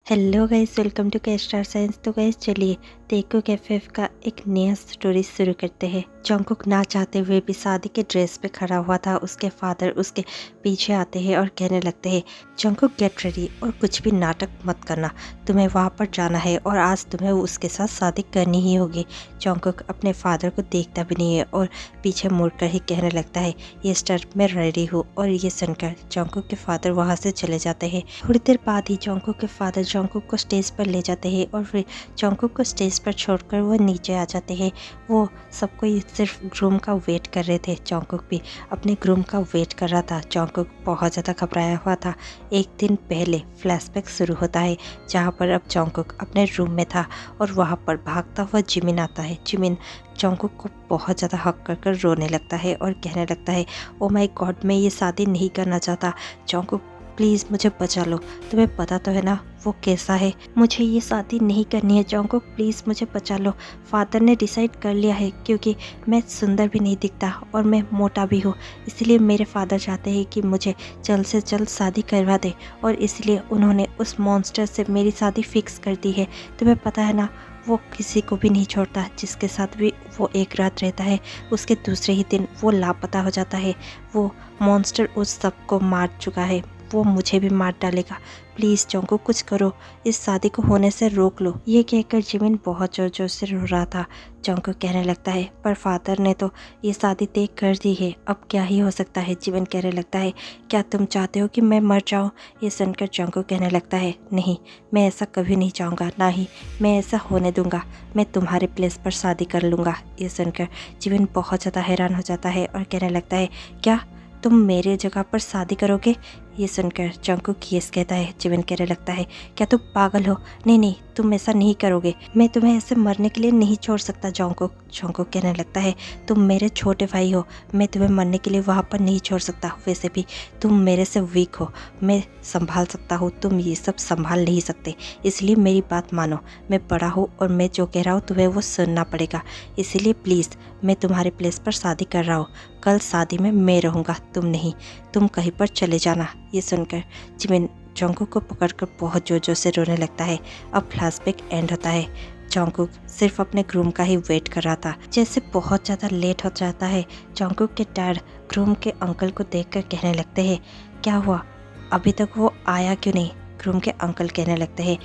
Hello guys, welcome to के star signs. तो guys चलिए तेको कैफे का एक नया स्टोरी शुरू करते हैं। जंगकुक ना चाहते हुए भी शादी के ड्रेस पे खड़ा हुआ था। उसके फादर उसके पीछे आते हैं और कहने लगते हैं, जंगकुक गेट रेडी और कुछ भी नाटक मत करना, तुम्हें वहाँ पर जाना है और आज तुम्हें उसके साथ शादी करनी ही होगी। जंगकुक अपने फादर को देखता भी नहीं है और पीछे मुड़कर ही कहने लगता है, ये स्टार मैं रेडी हूँ। और ये सुनकर जंगकुक के फादर वहाँ से चले जाते हैं। थोड़ी देर बाद ही जंगकुक के फादर जंगकुक को स्टेज पर ले जाते हैं और फिर जंगकुक को स्टेज पर छोड़कर वो नीचे आ जाते हैं। वो सबको सिर्फ ग्रूम का वेट कर रहे थे। जंगकुक भी अपने ग्रूम का वेट कर रहा था। जंगकुक बहुत ज़्यादा घबराया हुआ था। एक दिन पहले फ्लैशबैक शुरू होता है जहाँ पर अब जंगकुक अपने रूम में था और वहाँ पर भागता हुआ जिमिन आता है। जिमिन जंगकुक को बहुत ज़्यादा हक कर रोने लगता है और कहने लगता है, ओ माय गॉड, मैं ये शादी नहीं करना चाहता। जंगकुक प्लीज़ मुझे बचा लो, तुम्हें पता तो है ना वो कैसा है, मुझे ये शादी नहीं करनी है। जंगकुक प्लीज़ मुझे बचा लो, फादर ने डिसाइड कर लिया है क्योंकि मैं सुंदर भी नहीं दिखता और मैं मोटा भी हूँ, इसलिए मेरे फादर चाहते हैं कि मुझे जल्द से जल्द शादी करवा दे और इसलिए उन्होंने उस मॉन्स्टर से मेरी शादी फिक्स कर दी है। तुम्हें पता है ना वो किसी को भी नहीं छोड़ता, जिसके साथ भी वो एक रात रहता है उसके दूसरे ही दिन वो लापता हो जाता है। वो मॉन्स्टर उस सबको मार चुका है, वो मुझे भी मार डालेगा। प्लीज़ जंगकुक कुछ करो, इस शादी को होने से रोक लो। ये कहकर जिमिन बहुत ज़ोर ज़ोर से रो रहा था। जंगकुक कहने लगता है, पर फादर ने तो ये शादी तय कर दी है, अब क्या ही हो सकता है। जिमिन कहने लगता है, क्या तुम चाहते हो कि मैं मर जाऊँ? ये सुनकर जंगकुक कहने लगता है, नहीं, मैं ऐसा कभी नहीं चाहूँगा, ना ही मैं ऐसा होने दूंगा, मैं तुम्हारे प्लेस पर शादी कर लूँगा। ये सुनकर जिमिन बहुत ज़्यादा हैरान हो जाता है और कहने लगता है, क्या तुम मेरे जगह पर शादी करोगे? ये सुनकर जंगकुक यस कहता है। जिमिन कहने लगता है, क्या तुम पागल हो? नहीं नहीं, तुम ऐसा नहीं करोगे, मैं तुम्हें ऐसे मरने के लिए नहीं छोड़ सकता। जंगकुक कहने लगता है, तुम मेरे छोटे भाई हो, मैं तुम्हें मरने के लिए वहाँ पर नहीं छोड़ सकता। वैसे भी तुम मेरे से वीक हो, मैं संभाल सकता हूँ, तुम ये सब संभाल नहीं सकते, इसलिए मेरी बात मानो। मैं बड़ा हूँ और मैं जो कह रहा हूँ तुम्हें वो सुनना पड़ेगा, इसलिए प्लीज़ मैं तुम्हारे प्लेस पर शादी कर रहा हूँ। कल शादी में मैं रहूँगा, तुम नहीं, तुम कहीं पर चले जाना। ये सुनकर जिमिन जंगकुक को पकड़कर बहुत जोर जोर से रोने लगता है। अब फ्लैशबैक एंड होता है। जंगकुक सिर्फ अपने ग्रूम का ही वेट कर रहा था। जैसे बहुत ज़्यादा लेट हो जाता है, जंगकुक के डैड ग्रूम के अंकल को देखकर कहने लगते हैं, क्या हुआ, अभी तक वो आया क्यों नहीं? ग्रूम के अंकल कहने लगते हैं,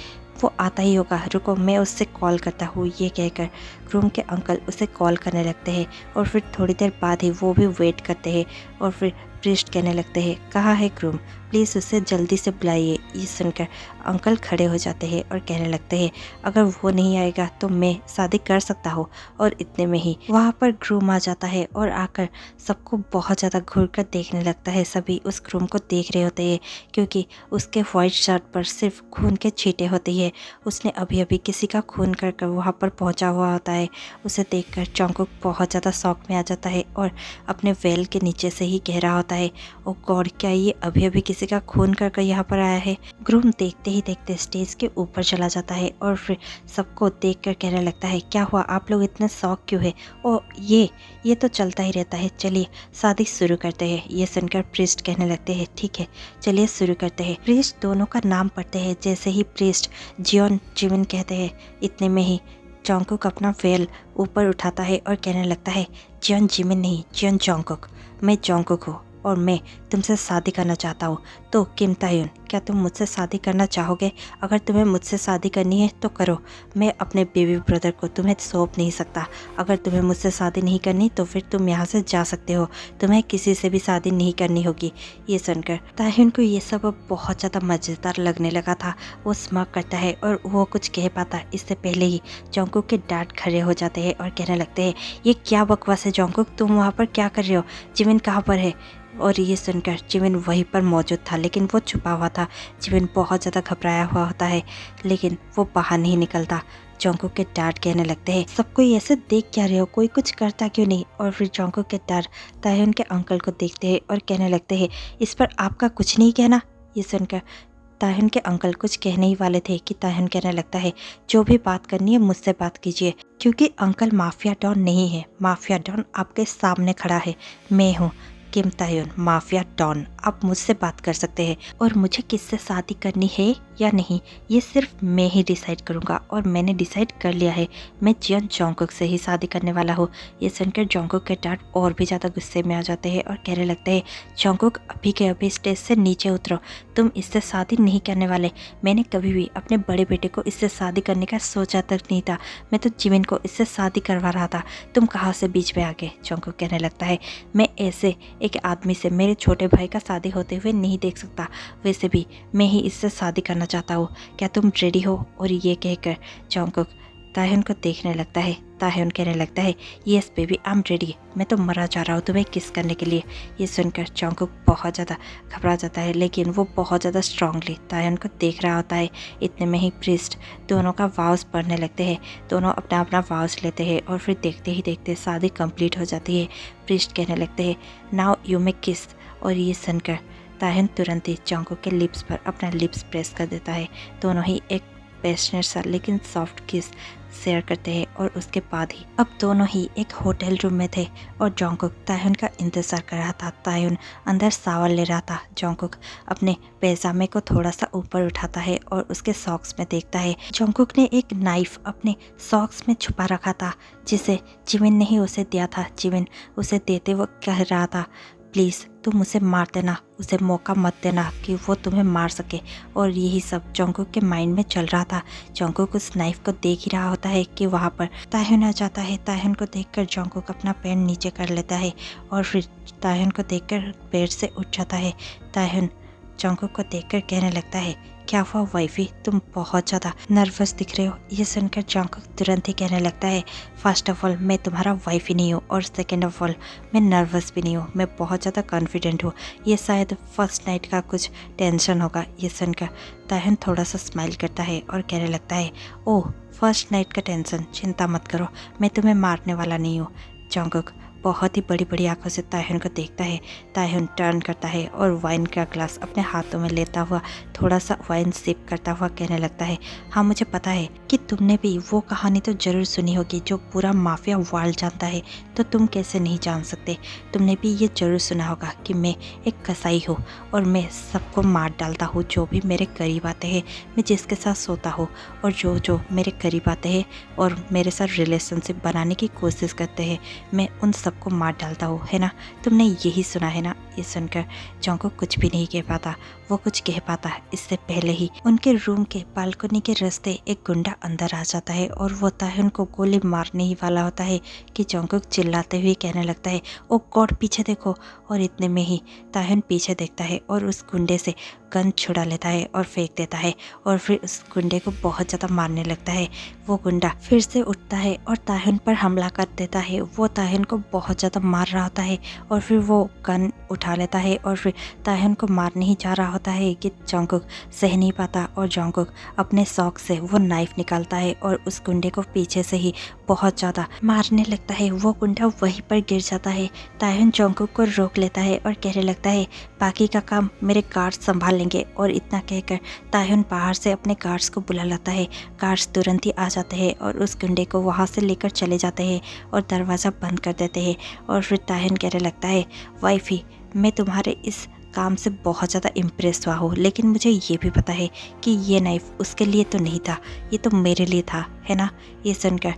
वो आता ही होगा, रुको मैं उससे कॉल करता हूँ। ये कहकर ग्रूम के अंकल उसे कॉल करने लगते हैं और फिर थोड़ी देर बाद ही वो भी वेट करते हैं और फिर प्रीस्ट कहने लगते हैं, कहाँ है ग्रूम, प्लीज़ उसे जल्दी से बुलाइए। ये सुनकर अंकल खड़े हो जाते हैं और कहने लगते हैं, अगर वो नहीं आएगा तो मैं शादी कर सकता हूँ। और इतने में ही वहाँ पर ग्रूम आ जाता है और आकर सबको बहुत ज़्यादा घूर कर देखने लगता है। सभी उस ग्रूम को देख रहे होते हैं क्योंकि उसके वाइट शर्ट पर सिर्फ खून के छींटे होते हैं। उसने अभी अभी किसी का खून कर वहाँ पर पहुँचा हुआ होता है। उसे देखकर जंगकुक बहुत ज़्यादा शौक में आ जाता है और अपने वेल के नीचे से ही कह रहा होता है, ओ गॉड, क्या ये अभी अभी किसी का खून कर यहाँ पर आया है? ग्रूम देखते ही देखते स्टेज के ऊपर चला जाता है और फिर सबको देखकर कहने लगता है, क्या हुआ, आप लोग इतने शौक क्यों है? ओ ये तो चलता ही रहता है, चलिए शादी शुरू करते हैं। ये सुनकर प्रीस्ट कहने लगते हैं, ठीक है चलिए शुरू करते हैं। प्रीस्ट दोनों का नाम पढ़ते हैं। जैसे ही प्रीस्ट जियोन जिमिन कहते हैं, इतने में ही जंगकुक अपना वेल ऊपर उठाता है और कहने लगता है, जियोन जिमिन नहीं, जियोन जंगकुक, मैं जंगकुक हूँ और मैं तुमसे शादी करना चाहता हूँ। तो किम ताह्यून, क्या तुम मुझसे शादी करना चाहोगे? अगर तुम्हें मुझसे शादी करनी है तो करो, मैं अपने बेबी ब्रदर को तुम्हें सौंप नहीं सकता। अगर तुम्हें मुझसे शादी नहीं करनी तो फिर तुम यहाँ से जा सकते हो, तुम्हें किसी से भी शादी नहीं करनी होगी। ये सुनकर ताह्यून को ये सब अब बहुत ज़्यादा मज़ेदार लगने लगा था। वो स्मार्ट करता है और वो कुछ कह पाता इससे पहले ही जंगकुक के डैड खड़े हो जाते हैं और कहने लगते हैं, ये क्या बकवास है जंगकुक, तुम वहाँ पर क्या कर रहे हो? जिमिन कहाँ पर है? और ये सुनकर जिमिन वहीं पर मौजूद था लेकिन वो छुपा हुआ था। जिमिन बहुत ज़्यादा घबराया हुआ होता है लेकिन वो बाहर नहीं निकलता। जंगकुक के डैड कहने लगते हैं, सब कोई ऐसे देख क्या रहे हो, कोई कुछ करता क्यों नहीं? और फिर जंगकुक के डैड ताह्यून के अंकल को देखते हैं और कहने लगते हैं, इस पर आपका कुछ नहीं कहना? ये सुनकर ताह्यून के अंकल कुछ कहने ही वाले थे कि ताह्यून कहने लगता है, जो भी बात करनी है मुझसे बात कीजिए, क्योंकि अंकल माफिया डॉन नहीं है, माफिया डॉन आपके सामने खड़ा है, मैं हूँ। किम ताह्यून माफिया डॉन, आप मुझसे बात कर सकते हैं और मुझे किससे शादी करनी है या नहीं ये सिर्फ मैं ही डिसाइड करूंगा और मैंने डिसाइड कर लिया है, मैं जियन जोंगकुक से ही शादी करने वाला हूँ। ये सुनकर जोंगकुक के डैड और भी ज़्यादा गुस्से में आ जाते हैं और कहने लगते हैं, जोंगकुक अभी के अभी स्टेज से नीचे उतरो, तुम इससे शादी नहीं करने वाले। मैंने कभी भी अपने बड़े बेटे को इससे शादी करने का सोचा तक नहीं था, मैं तो जिमिन को इससे शादी करवा रहा था, तुम कहाँ से बीच में आ गए। जोंगकुक कहने लगता है, मैं ऐसे एक आदमी से मेरे छोटे भाई का शादी होते हुए नहीं देख सकता, वैसे भी मैं ही इससे शादी करना चाहता हूँ, क्या तुम रेडी हो। और ये कहकर जोंगकुक ताह्यून को देखने लगता है। ताह्यून कहने लगता है, yes baby I am ready, मैं तो मरा जा रहा हूँ तुम्हें किस करने के लिए। ये सुनकर जोंगकुक बहुत ज़्यादा घबरा जाता है, लेकिन वो बहुत ज़्यादा स्ट्रांगली ताह्यून को देख रहा होता है। इतने में ही प्रीस्ट दोनों का वाउस पढ़ने लगते हैं, दोनों अपना अपना वाउस लेते हैं और फिर देखते ही देखते शादी कंप्लीट हो जाती है। प्रीस्ट कहने लगते हैं, नाउ यू मे किस। और ये सुनकर ताह्यून तुरंत ही जोंगकुक के लिप्स पर अपना लिप्स प्रेस कर देता है। दोनों ही एक पैशनेट सा लेकिन सॉफ्ट किस शेयर करते हैं और उसके बाद ही अब दोनों ही एक होटल रूम में थे और जोंगकुक ताह्यून का इंतज़ार कर रहा था। ताह्यून अंदर शावर ले रहा था। जोंगकुक अपने पैजामे को थोड़ा सा ऊपर उठाता है और उसके सॉक्स में देखता है। जोंगकुक ने एक नाइफ अपने सॉक्स में छुपा रखा था जिसे जिमिन ने ही उसे दिया था। जिमिन उसे देते वक्त कह रहा था, प्लीज़ तुम उसे मार देना, उसे मौका मत देना कि वो तुम्हें मार सके। और यही सब जोंगकुक के माइंड में चल रहा था। जोंगकुक उस नाइफ को देख ही रहा होता है कि वहाँ पर ताह्यून आ जाता है। ताह्यून को देखकर जोंगकुक अपना पैर नीचे कर लेता है और फिर ताह्यून को देखकर बेड से उठ जाता है। ताह्यून जोंगकुक को देखकर कहने लगता है, क्या हुआ वाइफी, तुम बहुत ज़्यादा नर्वस दिख रहे हो। ये सुनकर जोंगकुक तुरंत ही कहने लगता है, फर्स्ट ऑफ ऑल मैं तुम्हारा वाइफ ही नहीं हूँ और सेकेंड ऑफ ऑल मैं नर्वस भी नहीं हूँ, मैं बहुत ज़्यादा कॉन्फिडेंट हूँ। ये शायद फर्स्ट नाइट का कुछ टेंशन होगा। ये सुनकर ताह्यून थोड़ा सा स्माइल करता है और कहने लगता है, ओह फर्स्ट नाइट का टेंशन, चिंता मत करो, मैं तुम्हें मारने वाला नहीं हूँ। जोंगकुक बहुत ही बड़ी बड़ी आंखों से ताह्यून को देखता है। ताह्यून टर्न करता है और वाइन का ग्लास अपने हाथों में लेता हुआ थोड़ा सा वाइन सिप करता हुआ कहने लगता है, हाँ मुझे पता है कि तुमने भी वो कहानी तो ज़रूर सुनी होगी जो पूरा माफिया वर्ल्ड जानता है, तो तुम कैसे नहीं जान सकते। तुमने भी ये ज़रूर सुना होगा कि मैं एक कसाई हूँ और मैं सबको मार डालता हूँ जो भी मेरे करीब आते हैं, मैं जिसके साथ सोता हूँ और जो जो मेरे करीब आते हैं और मेरे साथ रिलेशनशिप बनाने की कोशिश करते हैं, मैं उन सबको मार डालता हूँ, है ना। तुमने यही सुना है ना। ये सुनकर जोंगकुक कुछ भी नहीं कह पाता। वो कुछ कह पाता इससे पहले ही उनके रूम के बालकनी के रास्ते एक गुंडा अंदर आ जाता है और वो ताह्यून को गोली मारने ही वाला होता है कि जोंगकुक चिल्लाते हुए कहने लगता है, ओ गॉड पीछे देखो। और इतने में ही ताह्यून पीछे देखता है और उस गुंडे से गन छुड़ा लेता है और फेंक देता है और फिर उस गुंडे को बहुत ज़्यादा मारने लगता है। वो गुंडा फिर से उठता है और ताह्यून पर हमला कर देता है। वो ताह्यून को बहुत ज़्यादा मार रहा होता है और फिर वो गन उठा लेता है और फिर ताह्यून को मारने ही जा रहा होता है कि जोंगकुक सह नहीं पाता और जोंगकुक अपने शौक से वो नाइफ निकालता है और उस गुंडे को पीछे से ही बहुत ज़्यादा मारने लगता है। वो गुंडा वहीं पर गिर जाता है। ताह्यून जोंगकुक को रोक लेता है और कहने लगता है, बाकी का काम मेरे गार्ड्स संभाल लेंगे। और इतना कहकर ताह्यून बाहर से अपने गार्ड्स को बुला लाता है। गार्ड्स तुरंत ही आ जाते हैं और उस गुंडे को वहाँ से लेकर चले जाते हैं और दरवाज़ा बंद कर देते हैं। और फिर ताह्यून कहने लगता है, वाइफी मैं तुम्हारे इस काम से बहुत ज़्यादा इम्प्रेस हुआ हूँ, लेकिन मुझे ये भी पता है कि ये नाइफ उसके लिए तो नहीं था, ये तो मेरे लिए था, है ना। ये सुनकर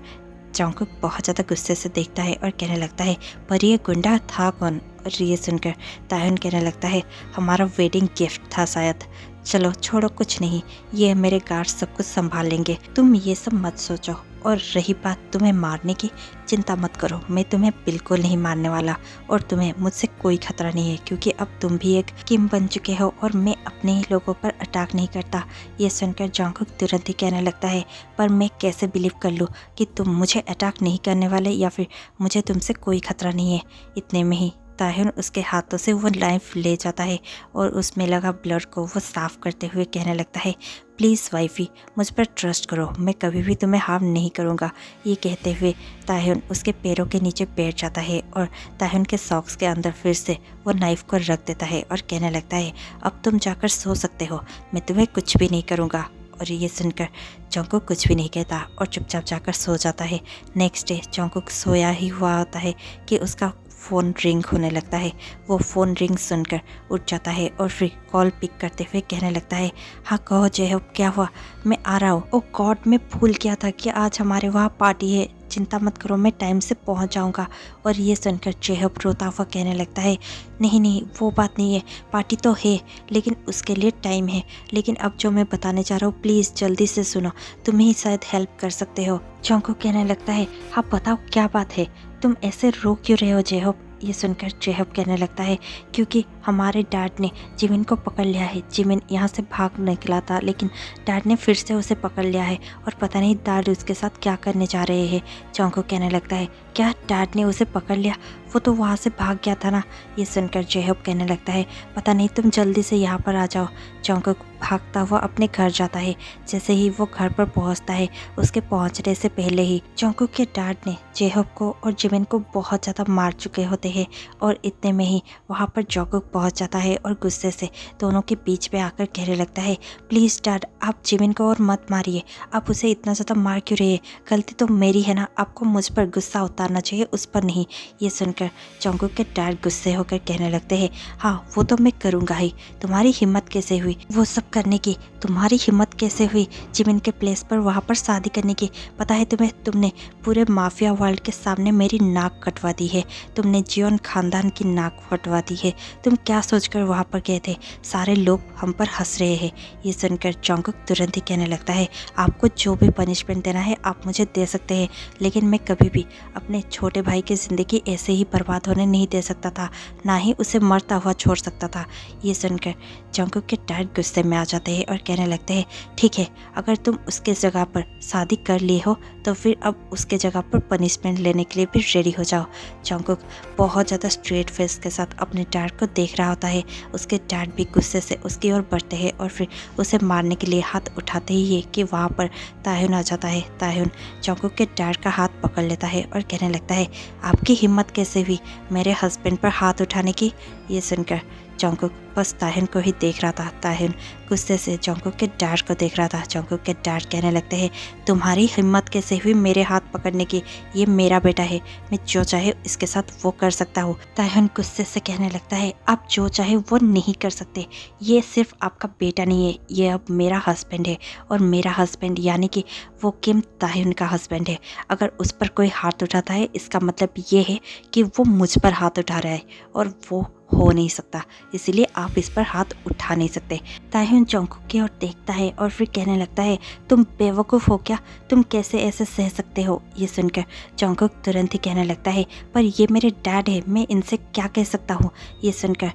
जोंगकुक बहुत ज़्यादा गुस्से से देखता है और कहने लगता है, पर ये गुंडा था कौन। और ये सुनकर ताह्यून कहने लगता है, हमारा वेडिंग गिफ्ट था शायद। चलो छोड़ो, कुछ नहीं, ये मेरे गार्ड सब कुछ संभाल लेंगे, तुम ये सब मत सोचो। और रही बात तुम्हें मारने की, चिंता मत करो, मैं तुम्हें बिल्कुल नहीं मारने वाला और तुम्हें मुझसे कोई खतरा नहीं है, क्योंकि अब तुम भी एक किम बन चुके हो और मैं अपने ही लोगों पर अटैक नहीं करता। ये सुनकर जोंगकुक तुरंत ही कहने लगता है, पर मैं कैसे बिलीव कर लूँ कि तुम मुझे अटैक नहीं करने वाले या फिर मुझे तुमसे कोई खतरा नहीं है। इतने में ही ताह्यून उसके हाथों से वो नाइफ ले जाता है और उसमें लगा ब्लड को वो साफ़ करते हुए कहने लगता है, प्लीज़ वाइफी मुझ पर ट्रस्ट करो, मैं कभी भी तुम्हें हार्म नहीं करूँगा। ये कहते हुए ताह्यून उसके पैरों के नीचे बैठ जाता है और ताह्यून के सॉक्स के अंदर फिर से वो नाइफ को रख देता है और कहने लगता है, अब तुम जाकर सो सकते हो, मैं तुम्हें कुछ भी नहीं करूँगा। और ये सुनकर जोंगकुक कुछ भी नहीं कहता और चुपचाप जाकर सो जाता है। नेक्स्ट डे जोंगकुक सोया ही हुआ होता है कि उसका फ़ोन रिंग होने लगता है। वो फ़ोन रिंग सुनकर उठ जाता है और फिर कॉल पिक करते हुए कहने लगता है, हाँ कहो जेहब, क्या हुआ? मैं आ रहा हूँ। ओ गॉड, मैं भूल गया था कि आज हमारे वहाँ पार्टी है। चिंता मत करो, मैं टाइम से पहुँच जाऊँगा। और ये सुनकर जेहब रोता हुआ कहने लगता है, नहीं नहीं, वो बात नहीं है, पार्टी तो है लेकिन उसके लिए टाइम है। लेकिन अब जो मैं बताने जा रहा हूँ प्लीज़ जल्दी से सुनो, तुम ही शायद हेल्प कर सकते हो। जंगकुक कहने लगता है, हाँ बताओ क्या बात है, तुम ऐसे रो क्यों रहे हो जेहब? ये सुनकर जेहब कहने लगता है, क्योंकि हमारे डैड ने जिमिन को पकड़ लिया है। जिमिन यहाँ से भाग निकला था लेकिन डैड ने फिर से उसे पकड़ लिया है और पता नहीं डैड उसके साथ क्या करने जा रहे हैं। जंगकुक कहने लगता है, क्या डैड ने उसे पकड़ लिया? वो तो वहाँ से भाग गया था ना। ये सुनकर जेहब कहने लगता है, पता नहीं, तुम जल्दी से यहाँ पर आ जाओ। जंगकुक भागता हुआ अपने घर जाता है। जैसे ही वो घर पर पहुँचता है, उसके पहुँचने से पहले ही जंगकुक के डैड ने जेहब को और जिमिन को बहुत ज़्यादा मार चुके होते हैं और इतने में ही वहाँ पर जंगकुक पहुँच जाता है और गुस्से से दोनों के बीच में आकर कहने लगता है, प्लीज़ डैड, आप जिमिन को और मत मारिए, आप उसे इतना ज़्यादा मार क्यों रहे हैं? गलती तो मेरी है ना, आपको मुझ पर गुस्सा उतारना चाहिए, उस पर नहीं। ये सुनकर जंगकुक के डैड गुस्से होकर कहने लगते हैं, हाँ वो तो मैं करूँगा ही, तुम्हारी हिम्मत कैसे हुई वो सब करने की? तुम्हारी हिम्मत कैसे हुई जिमिन के प्लेस पर वहाँ पर शादी करने की? पता है तुम्हें, तुमने पूरे माफिया वर्ल्ड के सामने मेरी नाक कटवा दी है, तुमने जियोन खानदान की नाक फटवा दी है। तुम क्या सोचकर वहाँ पर गए थे? सारे लोग हम पर हंस रहे हैं। ये सुनकर जंगकुक तुरंत ही कहने लगता है, आपको जो भी पनिशमेंट देना है आप मुझे दे सकते हैं, लेकिन मैं कभी भी अपने छोटे भाई की ज़िंदगी ऐसे ही बर्बाद होने नहीं दे सकता था, ना ही उसे मरता हुआ छोड़ सकता था। ये सुनकर जंगकुक के डैड गुस्से में आ जाते हैं और कहने लगते हैं, ठीक है, अगर तुम उसके जगह पर शादी कर लिए हो तो फिर अब उसके जगह पर पनिशमेंट लेने के लिए भी रेडी हो जाओ। जंगकुक बहुत ज़्यादा स्ट्रेट फेस के साथ अपने डैड को देख रहा होता है। उसके डैड भी गुस्से से उसकी ओर बढ़ते हैं और फिर उसे मारने के लिए हाथ उठाते ही है कि वहाँ पर ताह्युन आ जाता है। ताह्युन जंगकुक के डैड का हाथ पकड़ लेता है और कहने लगता है, आपकी हिम्मत कैसे हुई मेरे हस्बैंड पर हाथ उठाने की? ये सुनकर जंगकुक बस ताह्युन को ही देख रहा था। ताह्युन गुस्से से जंगकुक के डैड को देख रहा था। जंगकुक के डैड कहने लगते हैं, तुम्हारी हिम्मत कैसे हुई मेरे हाथ पकड़ने की? ये मेरा बेटा है, मैं जो चाहे इसके साथ वो कर सकता हूँ। ताह्युन गुस्से से कहने लगता है, आप जो चाहे वो नहीं कर सकते, ये सिर्फ आपका बेटा नहीं है, ये अब मेरा हस्बैंड है। और मेरा हस्बैंड यानी कि वो किम ताह्युन का हस्बैंड है। अगर उस पर कोई हाथ उठाता है इसका मतलब ये है कि वो मुझ पर हाथ उठा रहा है और वो हो नहीं सकता, इसीलिए आप इस पर हाथ उठा नहीं सकते। ताह्युन जंगकुक की ओर देखता है और फिर कहने लगता है, तुम बेवकूफ़ हो क्या? तुम कैसे ऐसे सह सकते हो? ये सुनकर जंगकुक तुरंत ही कहने लगता है, पर ये मेरे डैड है, मैं इनसे क्या कह सकता हूँ? ये सुनकर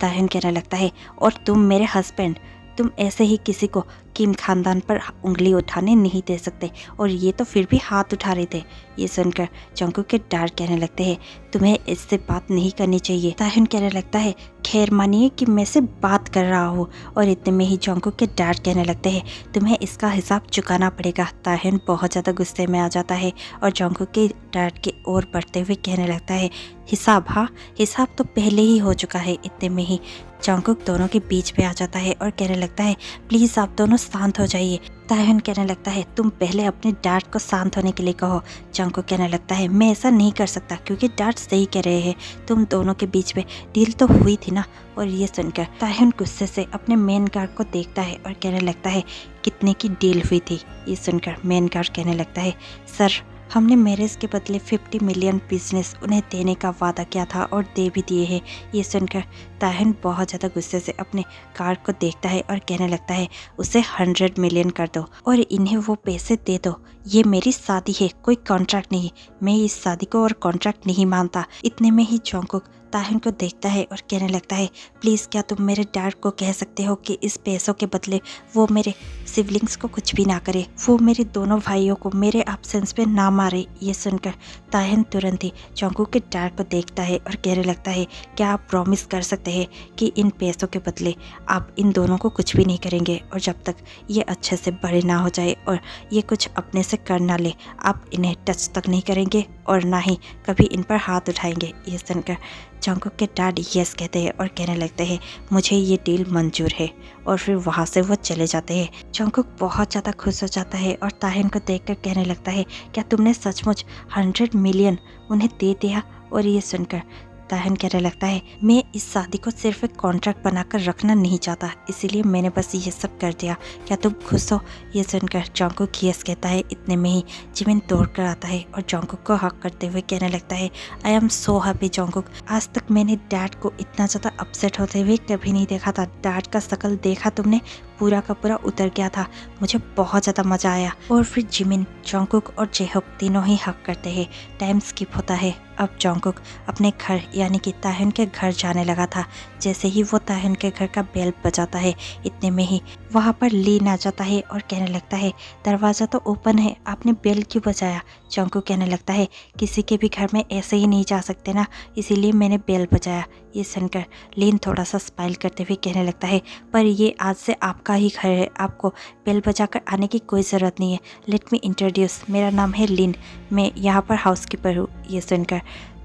ताह्युन कहने लगता है, और तुम मेरे हस्बैंड, तुम ऐसे ही किसी को किम खानदान पर उंगली उठाने नहीं दे सकते, और ये तो फिर भी हाथ उठा रहे थे। ये सुनकर जंगकुक के डैड कहने लगते हैं, तुम्हें इससे बात नहीं करनी चाहिए। ताह्युन कहने लगता है, खैर मानिए कि मैं से बात कर रहा हूँ। और इतने में ही जंगकुक के डैड कहने लगते हैं, तुम्हें इसका हिसाब चुकाना पड़ेगा। ताह्युन बहुत ज़्यादा गुस्से में आ जाता है और जंगकुक के डैड की ओर बढ़ते हुए कहने लगता है, हिसाब? हाँ, हिसाब तो पहले ही हो चुका है। इतने में ही जंगकुक दोनों के बीच में आ जाता है और कहने लगता है, प्लीज़ आप दोनों शांत हो जाइए। ताह्युन कहने लगता है, तुम पहले अपने डैड को शांत होने के लिए कहो। जंगकुक कहने लगता है, मैं ऐसा नहीं कर सकता क्योंकि डैड सही कह रहे हैं, तुम दोनों के बीच में डील तो हुई थी ना। और ये सुनकर ताह्युन गुस्से से अपने मेन गार्ड को देखता है और कहने लगता है, कितने की डील हुई थी? ये सुनकर मेन गार्ड कहने लगता है, सर हमने मैरिज के बदले 50 मिलियन बिजनेस उन्हें देने का वादा किया था और दे भी दिए हैं। ये सुनकर ताह्युन बहुत ज़्यादा गुस्से से अपने गार्ड को देखता है और कहने लगता है, उसे 100 मिलियन कर दो और इन्हें वो पैसे दे दो। ये मेरी शादी है, कोई कॉन्ट्रैक्ट नहीं। मैं इस शादी को और कॉन्ट्रैक्ट नहीं मानता। इतने में ही जंगकुक ताह्युन को देखता है और कहने लगता है, प्लीज़ क्या तुम मेरे डैड को कह सकते हो कि इस पैसों के बदले वो मेरे सिबलिंग्स को कुछ भी ना करे, वो मेरे दोनों भाइयों को मेरे एब्सेंस में ना मारे। ये सुनकर ताह्युन तुरंत ही जंगकुक के डैड को देखता है और कहने लगता है, क्या आप प्रॉमिस कर सकते हैं कि इन पैसों के बदले आप इन दोनों को कुछ भी नहीं करेंगे, और जब तक ये अच्छे से बड़े ना हो जाए और ये कुछ अपने से कर ना ले, आप इन्हें टच तक नहीं करेंगे और ना ही कभी इन पर हाथ उठाएंगे? ये सुनकर जंगकुक के डैड यस कहते हैं और कहने लगते हैं, मुझे ये डील मंजूर है। और फिर वहाँ से वो चले जाते हैं। जंगकुक बहुत ज़्यादा खुश हो जाता है और ताह्युन को देखकर कहने लगता है, क्या तुमने सचमुच 100 मिलियन उन्हें दे दिया? और ये सुनकर ताहन कहने लगता है, मैं इस शादी को सिर्फ एक कॉन्ट्रैक्ट बनाकर रखना नहीं चाहता, इसीलिए मैंने बस ये सब कर दिया। क्या तुम खुश हो? ये सुनकर जॉन्गकुक यस कहता है। इतने में ही जिमिन दौड़ कर आता है और जॉन्गकुक को हक करते हुए कहने लगता है, आई एम सो हैप्पी जॉन्गकुक। आज तक मैंने डैड को इतना ज़्यादा अपसेट होते हुए कभी नहीं देखा था। डैड का शकल देखा तुमने? पूरा का पूरा उतर गया था। मुझे बहुत ज़्यादा मज़ा आया। और फिर जिमिन, जॉन्गकुक और जेहोक तीनों ही हक करते हैं। टाइम स्किप होता है। अब जॉन्गकुक अपने घर यानी कि ताहन के घर जाने लगा था। जैसे ही वो ताहन के घर का बेल बजाता है, इतने में ही वहाँ पर लीन आ जाता है और कहने लगता है, दरवाज़ा तो ओपन है, आपने बेल क्यों बजाया? जॉन्गकुक कहने लगता है, किसी के भी घर में ऐसे ही नहीं जा सकते ना, इसीलिए मैंने बेल बजाया। ये सुनकर लीन थोड़ा सा स्माइल करते हुए कहने लगता है, पर ये आज से आपका ही घर है, आपको बेल बजाकर आने की कोई ज़रूरत नहीं है। लेट मी इंट्रोड्यूस, मेरा नाम है लीन, मैं यहाँ पर हाउसकीपर हूँ। ये सुनकर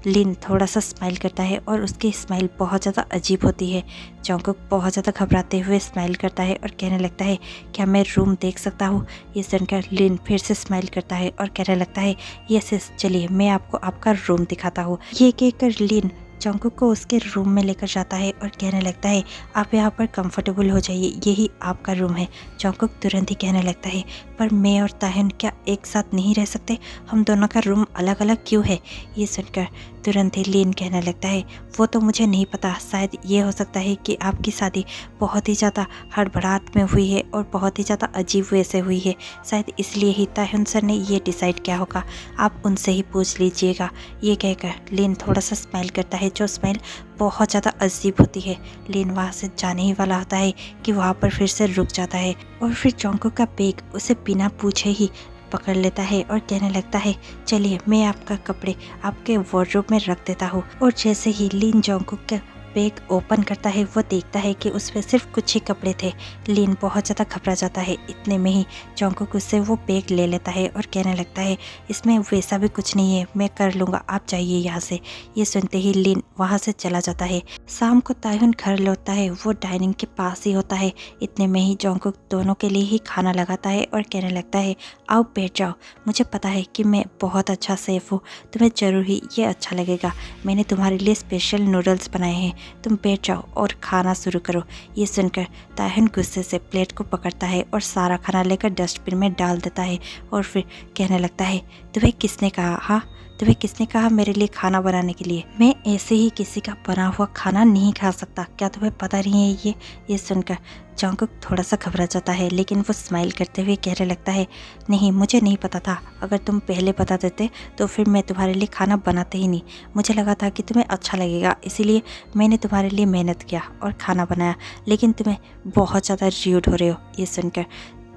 लिन थोड़ा सा स्माइल करता है और उसकी स्माइल बहुत ज़्यादा अजीब होती है। जॉन्गकुक बहुत ज़्यादा घबराते हुए स्माइल करता है और कहने लगता है, क्या मैं रूम देख सकता हूँ? ये सुनकर लिन फिर से स्माइल करता है और कहने लगता है, यस यस, चलिए मैं आपको आपका रूम दिखाता हूँ। ये कहकर लिन जॉन्गकुक को उसके रूम में लेकर जाता है और कहने लगता है, आप यहाँ पर कंफर्टेबल हो जाइए, यही आपका रूम है। जॉन्गकुक तुरंत ही कहने लगता है, पर मैं और ताहन क्या एक साथ नहीं रह सकते? हम दोनों का रूम अलग अलग क्यों है? ये सुनकर तुरंत ही लीन कहने लगता है, वो तो मुझे नहीं पता, शायद ये हो सकता है कि आपकी शादी बहुत ही ज़्यादा हड़बड़ाहट में हुई है और बहुत ही ज़्यादा अजीब वे से हुई है, शायद इसलिए ही ताहन सर ने ये डिसाइड किया होगा, आप उनसे ही पूछ लीजिएगा। ये कहकर लीन थोड़ा सा स्माइल करता है, जो स्माइल बहुत ज़्यादा अजीब होती है। लीन वहाँ से जाने ही वाला होता है कि वहाँ पर फिर से रुक जाता है और फिर जॉन्गकुक का बैग उसे बिना पूछे ही पकड़ लेता है और कहने लगता है, चलिए मैं आपका कपड़े आपके वार्डरोब में रख देता हूँ। और जैसे ही लीन जॉन्गकुक का बैग ओपन करता है, वो देखता है कि उसमें सिर्फ कुछ ही कपड़े थे। लीन बहुत ज़्यादा घबरा जाता है। इतने में ही जॉन्गकुक उससे वो बैग ले लेता है और कहने लगता है, इसमें वैसा भी कुछ नहीं है, मैं कर लूँगा, आप जाइए यहाँ से। ये सुनते ही लीन वहाँ से चला जाता है। शाम को ताहन घर लौटता है, वो डाइनिंग के पास ही होता है। इतने में ही जॉन्गकुक दोनों के लिए ही खाना लगाता है और कहने लगता है, आओ बैठ जाओ, मुझे पता है कि मैं बहुत अच्छा शेफ़ हूँ, तुम्हें ज़रूर ही ये अच्छा लगेगा। मैंने तुम्हारे लिए स्पेशल नूडल्स बनाए हैं, तुम बैठ जाओ और खाना शुरू करो। ये सुनकर ताहन गुस्से से प्लेट को पकड़ता है और सारा खाना लेकर डस्टबिन में डाल देता है और फिर कहने लगता है, तुम्हें किसने कहा? हाँ, तुम्हें किसने कहा मेरे लिए खाना बनाने के लिए? मैं ऐसे ही किसी का बना हुआ खाना नहीं खा सकता, क्या तुम्हें पता नहीं है? ये सुनकर जॉन्गकुक थोड़ा सा घबरा जाता है, लेकिन वो स्माइल करते हुए कहने लगता है, नहीं, मुझे नहीं पता था, अगर तुम पहले बता देते तो फिर मैं तुम्हारे लिए खाना बनाते ही नहीं। मुझे लगा था कि तुम्हें अच्छा लगेगा, इसीलिए मैंने तुम्हारे लिए मेहनत किया और खाना बनाया, लेकिन तुम्हें बहुत ज़्यादा र्यूड हो रहे हो। ये सुनकर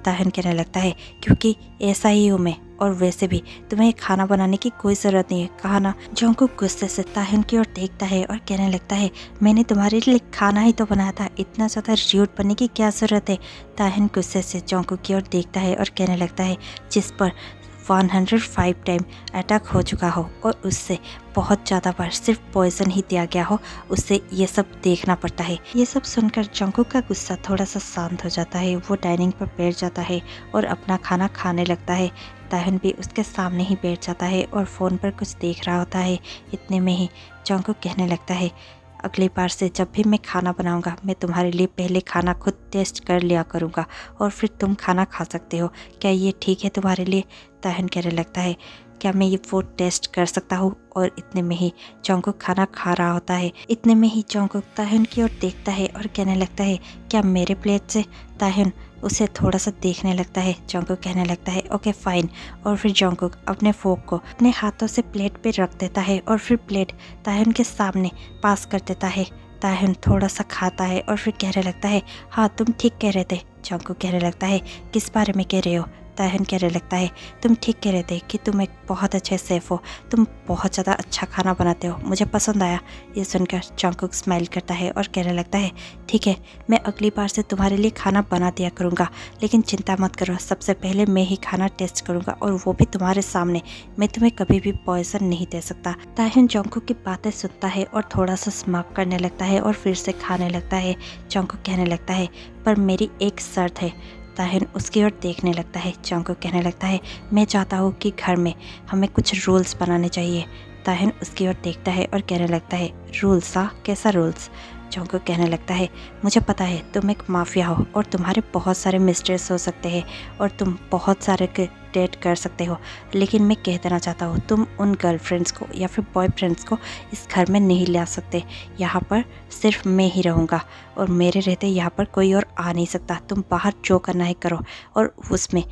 ताहन कहने लगता है, क्योंकि ऐसा ही हूँ मैं, और वैसे भी तुम्हें खाना बनाने की कोई ज़रूरत नहीं है, कहा ना। जॉन्गकुक गुस्से से ताहन की ओर देखता है और कहने लगता है, मैंने तुम्हारे लिए खाना ही तो बनाया था, इतना ज़्यादा र्यूड बनने की क्या ज़रूरत है? ताहन गुस्से से जॉन्गकुक की ओर देखता है और कहने लगता है, जिस पर 105 टाइम अटैक हो चुका हो और उससे बहुत ज़्यादा बार सिर्फ पॉइजन ही दिया गया हो, उससे ये सब देखना पड़ता है। ये सब सुनकर जॉन्गकुक का गुस्सा थोड़ा सा शांत हो जाता है। वो डाइनिंग पर बैठ जाता है और अपना खाना खाने लगता है। ताहन भी उसके सामने ही बैठ जाता है और फ़ोन पर कुछ देख रहा होता है। इतने में ही जॉन्गकुक कहने लगता है, अगली बार से जब भी मैं खाना बनाऊंगा, मैं तुम्हारे लिए पहले खाना खुद टेस्ट कर लिया करूंगा और फिर तुम खाना खा सकते हो, क्या ये ठीक है तुम्हारे लिए? ताहन कहने लगता है, क्या मैं ये फूड टेस्ट कर सकता हूँ? और इतने में ही जॉन्गकुक खाना खा रहा होता है। इतने में ही जॉन्गकुक ताहन की ओर देखता है और कहने लगता है, क्या मेरे प्लेट से? ताहन उसे थोड़ा सा देखने लगता है। जॉन्गकुक कहने लगता है, ओके फाइन। और फिर जॉन्गकुक अपने फोक को अपने हाथों से प्लेट पे रख देता है और फिर प्लेट ताहन के सामने पास कर देता है। ताहन थोड़ा सा खाता है और फिर कहने लगता है, हाँ तुम ठीक कह रहे थे। जॉन्गकुक कहने लगता है, किस बारे में कह रहे हो? ताहन कहने लगता है, तुम ठीक कह रहे थे कि तुम एक बहुत अच्छे शेफ़ हो, तुम बहुत ज़्यादा अच्छा खाना बनाते हो, मुझे पसंद आया। ये सुनकर जॉन्गकुक स्माइल करता है और कहने लगता है, ठीक है, मैं अगली बार से तुम्हारे लिए खाना बना दिया करूँगा, लेकिन चिंता मत करो, सबसे पहले मैं ही खाना टेस्ट करूँगा और वो भी तुम्हारे सामने। मैं तुम्हें कभी भी पॉइजन नहीं दे सकता। ताहन जॉन्गकुक की बातें सुनता है और थोड़ा सा स्मार्क करने लगता है और फिर से खाने लगता है। जॉन्गकुक कहने लगता है, पर मेरी एक शर्त है। ताहन उसकी ओर देखने लगता है। जॉन्गकुक कहने लगता है, मैं चाहता हूँ कि घर में हमें कुछ रूल्स बनाने चाहिए। ताहिन उसकी ओर देखता है और कहने लगता है, रूल्स? कैसा रूल्स? जंगकुक कहने लगता है, मुझे पता है तुम एक माफिया हो और तुम्हारे बहुत सारे मिस्ट्रेस हो सकते हैं और तुम बहुत सारे के डेट कर सकते हो, लेकिन मैं कह देना चाहता हूँ तुम उन गर्लफ्रेंड्स को या फिर बॉयफ्रेंड्स को इस घर में नहीं ला सकते। यहाँ पर सिर्फ मैं ही रहूँगा और मेरे रहते यहाँ पर कोई और आ नहीं सकता। तुम बाहर जो करना है करो। और उसमें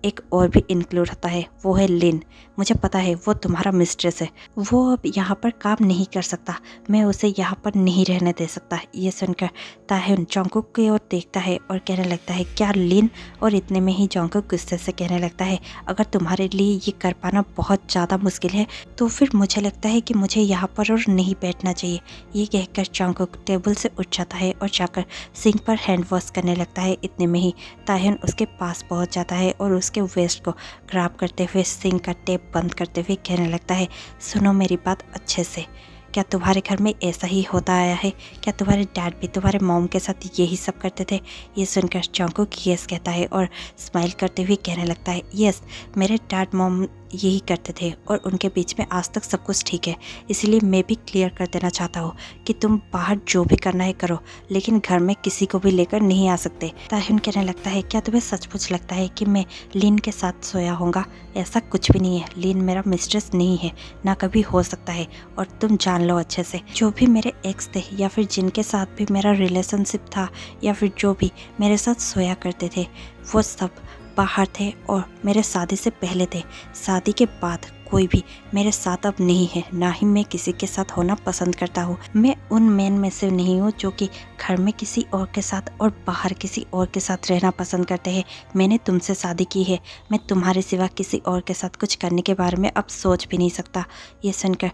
एक और भी इंक्लूड होता है, वो है लिन। मुझे पता है वो तुम्हारा मिस्ट्रेस है, वो अब यहाँ पर काम नहीं कर सकता, मैं उसे यहाँ पर नहीं रहने दे सकता। ये सुनकर ताहिन जंगकुक की ओर देखता है और कहने लगता है, क्या लिन? और इतने में ही जंगकुक गुस्से से कहने लगता है, अगर तुम्हारे लिए ये कर पाना बहुत ज़्यादा मुश्किल है तो फिर मुझे लगता है कि मुझे यहाँ पर और नहीं बैठना चाहिए। ये कहकर जंगकुक टेबल से उठ जाता है और जाकर सिंक पर हैंड वॉश करने लगता है। इतने में ही ताहिन उसके पास पहुँच जाता है और उसके वेस्ट को ग्रैब करते हुए सिंक का टेप बंद करते हुए कहने लगता है, सुनो मेरी बात अच्छे से, क्या तुम्हारे घर में ऐसा ही होता आया है? क्या तुम्हारे डैड भी तुम्हारे मॉम के साथ यही सब करते थे? ये सुनकर जंगकुक यस कहता है और स्माइल करते हुए कहने लगता है, यस, मेरे डैड मॉम यही करते थे और उनके बीच में आज तक सब कुछ ठीक है। इसलिए मैं भी क्लियर कर देना चाहता हूँ कि तुम बाहर जो भी करना है करो, लेकिन घर में किसी को भी लेकर नहीं आ सकते। ताहिन कहने लगता है, क्या तुम्हें सचमुच लगता है कि मैं लिन के साथ सोया होऊंगा? ऐसा कुछ भी नहीं है। लिन मेरा मिस्ट्रेस नहीं है, ना कभी हो सकता है। और तुम जान लो अच्छे से, जो भी मेरे एक्स थे या फिर जिनके साथ भी मेरा रिलेशनशिप था या फिर जो भी मेरे साथ सोया करते थे, वो सब बाहर थे और मेरे शादी से पहले थे। शादी के बाद कोई भी मेरे साथ अब नहीं है, ना ही मैं किसी के साथ होना पसंद करता हूँ। मैं उन मैन में से नहीं हूँ जो कि घर में किसी और के साथ और बाहर किसी और के साथ रहना पसंद करते हैं। मैंने तुमसे शादी की है, मैं तुम्हारे सिवा किसी और के साथ कुछ करने के बारे में अब सोच भी नहीं सकता। ये सुनकर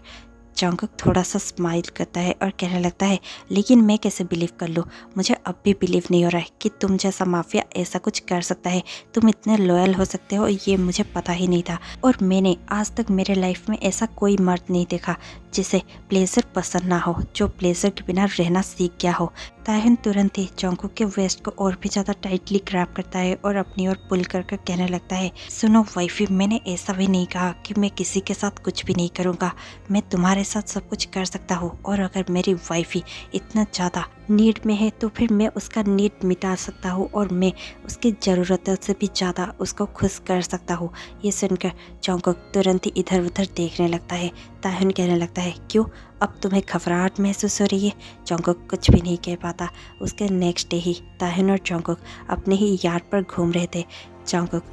जंगकुक थोड़ा सा स्माइल करता है और कहने लगता है, लेकिन मैं कैसे बिलीव कर लूँ? मुझे अब भी बिलीव नहीं हो रहा है कि तुम जैसा माफिया ऐसा कुछ कर सकता है। तुम इतने लॉयल हो सकते हो, ये मुझे पता ही नहीं था। और मैंने आज तक मेरे लाइफ में ऐसा कोई मर्द नहीं देखा जिसे प्लेजर पसंद ना हो, जो प्लेजर के बिना रहना सीख गया हो। ताहिन तुरंत ही जंगकुक के वेस्ट को और भी ज़्यादा टाइटली ग्रैब करता है और अपनी ओर पुल कर कहने लगता है, सुनो वाइफी, मैंने ऐसा भी नहीं कहा कि मैं किसी के साथ कुछ भी नहीं करूँगा। मैं तुम्हारे साथ सब कुछ कर सकता हूँ और अगर मेरी वाइफी इतना ज़्यादा नीड में है तो फिर मैं उसका नीड मिटा सकता हूँ और मैं उसकी ज़रूरतों से भी ज़्यादा उसको खुश कर सकता हूँ। ये सुनकर जंगकुक तुरंत ही इधर उधर देखने लगता है। ताहिन कहने लगता है, क्यों, अब तुम्हें घबराहट महसूस हो रही है? जंगकुक कुछ भी नहीं कह पाता। उसके नेक्स्ट डे ही ताहिन और जंगकुक अपने ही यार्ड पर घूम रहे थे। जंगकुक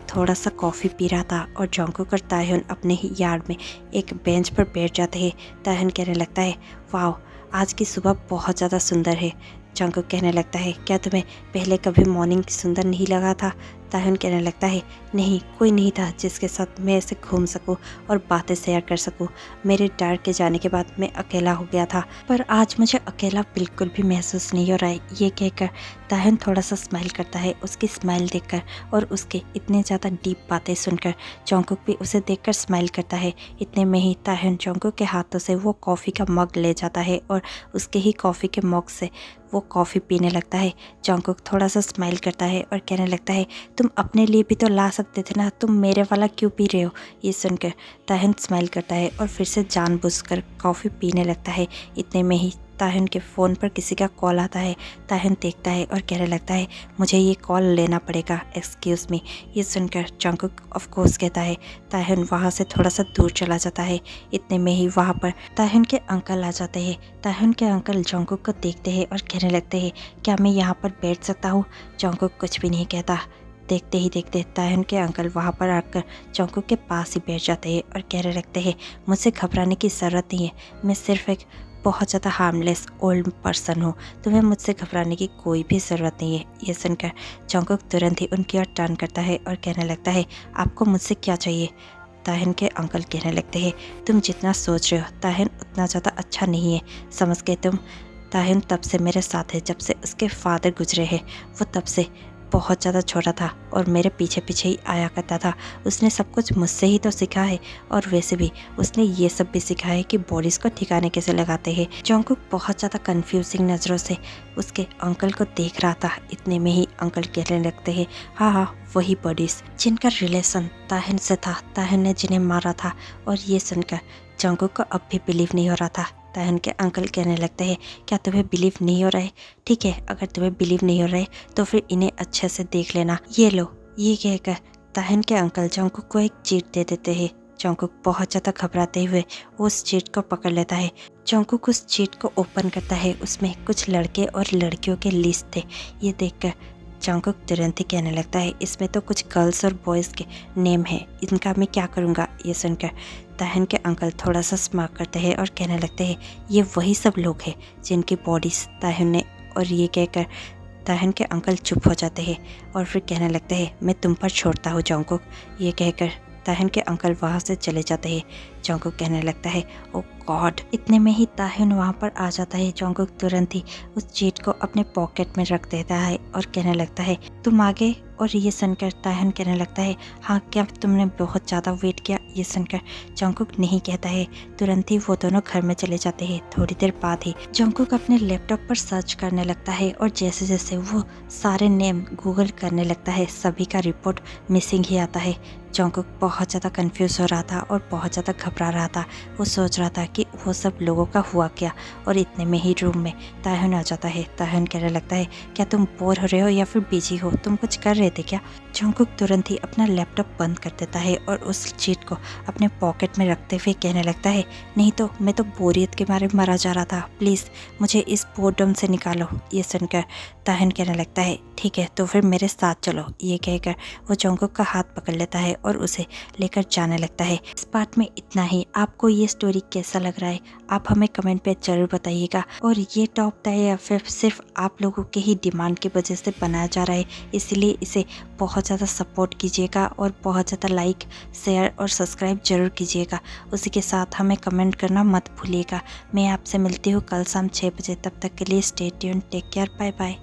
थोड़ा सा कॉफ़ी पी रहा था और जंगकुक और ताहिन अपने ही यार्ड में एक बेंच पर बैठ जाते हैं। ताहिन कहने लगता है, वाह, आज की सुबह बहुत ज़्यादा सुंदर है। जंगकुक कहने लगता है, क्या तुम्हें पहले कभी मॉर्निंग सुंदर नहीं लगा था? ताहिन कहने लगता है, नहीं, कोई नहीं था जिसके साथ मैं ऐसे घूम सकूं और बातें शेयर कर सकूं। मेरे डैड के जाने के बाद मैं अकेला हो गया था, पर आज मुझे अकेला बिल्कुल भी महसूस नहीं हो रहा है। ये कहकर ताहिन थोड़ा सा स्माइल करता है। उसकी स्माइल देखकर और उसके इतने ज़्यादा डीप बातें सुनकर जंगकुक भी उसे देखकर स्माइल करता है। इतने में ही ताहिन जंगकुक के हाथों से वो कॉफ़ी का मग ले जाता है और उसके ही कॉफ़ी के मग से वो कॉफ़ी पीने लगता है। जंगकुक थोड़ा सा स्माइल करता है और कहने लगता है, तुम अपने लिए भी तो ला सकते थे ना, तुम मेरे वाला क्यों पी रहे हो? ये सुनकर ताहिन स्माइल करता है और फिर से जानबूझकर कॉफ़ी पीने लगता है। इतने में ही ताहिन के फ़ोन पर किसी का कॉल आता है। ताहिन देखता है और कहने लगता है, मुझे ये कॉल लेना पड़ेगा, एक्सक्यूज़ मी। ये सुनकर जंगकुक ऑफ कोर्स कहता है। ताहिन वहाँ से थोड़ा सा दूर चला जाता है। इतने में ही वहाँ पर ताहिन के अंकल आ जाते हैं। ताहिन के अंकल जंगकुक को देखते हैं और कहने लगते हैं, क्या मैं यहाँ पर बैठ सकता हूँ? जंगकुक कुछ भी नहीं कहता। देखते ही देखते ताहिन के अंकल वहाँ पर आकर जंगकुक के पास ही बैठ जाते हैं और कहने लगते हैं, मुझसे घबराने की ज़रूरत नहीं है, मैं सिर्फ एक बहुत ज़्यादा हार्मलेस ओल्ड पर्सन हूँ, तुम्हें मुझसे घबराने की कोई भी ज़रूरत नहीं है। ये सुनकर जंगकुक तुरंत ही उनकी ओर टर्न करता है और कहने लगता है, आपको मुझसे क्या चाहिए? ताहिन के अंकल कहने लगते हैं, तुम जितना सोच रहे हो ताहिन उतना ज़्यादा अच्छा नहीं है, समझ गए तुम? ताहिन तब से मेरे साथ है जब से उसके फादर गुजरे हैं। वो तब से बहुत ज़्यादा छोटा था और मेरे पीछे पीछे ही आया करता था। उसने सब कुछ मुझसे ही तो सीखा है और वैसे भी उसने ये सब भी सीखा है कि बॉडीज़ को ठिकाने कैसे लगाते हैं। जंगकुक बहुत ज़्यादा कंफ्यूजिंग नज़रों से उसके अंकल को देख रहा था। इतने में ही अंकल कहने लगते हैं, हाँ हाँ, वही बॉडीज़ जिनका रिलेशन ताहिन से था, ताहिन ने जिन्हें मारा था। और ये सुनकर जंगकुक को अब भी बिलीव नहीं हो रहा था। तायहन के अंकल कहने लगते हैं, क्या तुम्हें बिलीव नहीं हो रहा है? ठीक है, अगर तुम्हें बिलीव नहीं हो रहा है तो फिर इन्हें अच्छे से देख लेना। ये लो। ये कहकर तायहन के अंकल जंगकुक को एक चीट दे देते हैं। जंगकुक बहुत ज़्यादा घबराते हुए उस चीट को पकड़ लेता है। जंगकुक उस चीट को ओपन करता है। उसमें कुछ लड़के और लड़कियों के लिस्ट थे। ये देखकर जंगकुक तुरंत ही कहने लगता है, इसमें तो कुछ गर्ल्स और बॉयज़ के नेम है, इनका मैं क्या करूँगा? ये सुनकर तायहन के अंकल थोड़ा सा स्मार्ट करते हैं और कहने लगते हैं, ये वही सब लोग हैं जिनकी बॉडीज तायहन ने। और ये कहकर तायहन के अंकल चुप हो जाते हैं और फिर कहने लगते हैं, मैं तुम पर छोड़ता हूँ जंगकुक। ये कहकर तायहन के अंकल वहाँ से चले जाते हैं। जंगकुक कहने लगता है, ओ गॉड। इतने में ही तायहन वहाँ पर आ जाता है। जंगकुक तुरंत ही उस चीट को अपने पॉकेट में रख देता है और कहने लगता है, तुम आ गए? और ये सुनकर तायहन कहने लगता है, हाँ क्या तुमने बहुत ज़्यादा वेट किया? ये सुनकर जंगकुक नहीं कहता है। तुरंत ही वो दोनों घर में चले जाते हैं। थोड़ी देर बाद ही जंगकुक अपने लैपटॉप पर सर्च करने लगता है और जैसे जैसे वो सारे नेम गूगल करने लगता है, सभी का रिपोर्ट मिसिंग ही आता है। जंगकुक बहुत ज़्यादा कंफ्यूज हो रहा था और बहुत ज़्यादा घबरा रहा था। वो सोच रहा था कि वो सब लोगों का हुआ क्या। और इतने में ही रूम में तायहन आ जाता है। तायहन कहने लगता है, क्या तुम बोर हो रहे हो या फिर बिजी हो? तुम कुछ कर रहे थे क्या? जंगकुक तुरंत ही अपना लैपटॉप बंद कर देता है और उस चीट को अपने पॉकेट में रखते हुए कहने लगता है, नहीं तो मैं तो बोरियत के मारे मरा जा रहा था, प्लीज़ मुझे इस बोर्डम से निकालो। ये सुनकर तायहन कहने लगता है, ठीक है तो फिर मेरे साथ चलो। ये कहकर वो जंगकुक का हाथ पकड़ लेता है और उसे लेकर जाने लगता है। इस पार्ट में इतना ही। आपको ये स्टोरी कैसा लग रहा है आप हमें कमेंट पे जरूर बताइएगा। और ये टॉप 10 या फिर सिर्फ आप लोगों के ही डिमांड की वजह से बनाया जा रहा है, इसलिए इसे बहुत ज़्यादा सपोर्ट कीजिएगा और बहुत ज़्यादा लाइक शेयर और सब्सक्राइब जरूर कीजिएगा। उसी के साथ हमें कमेंट करना मत भूलिएगा। मैं आपसे मिलती हूँ कल शाम 6 बजे। तब तक के लिए stay tuned, take care, bye bye.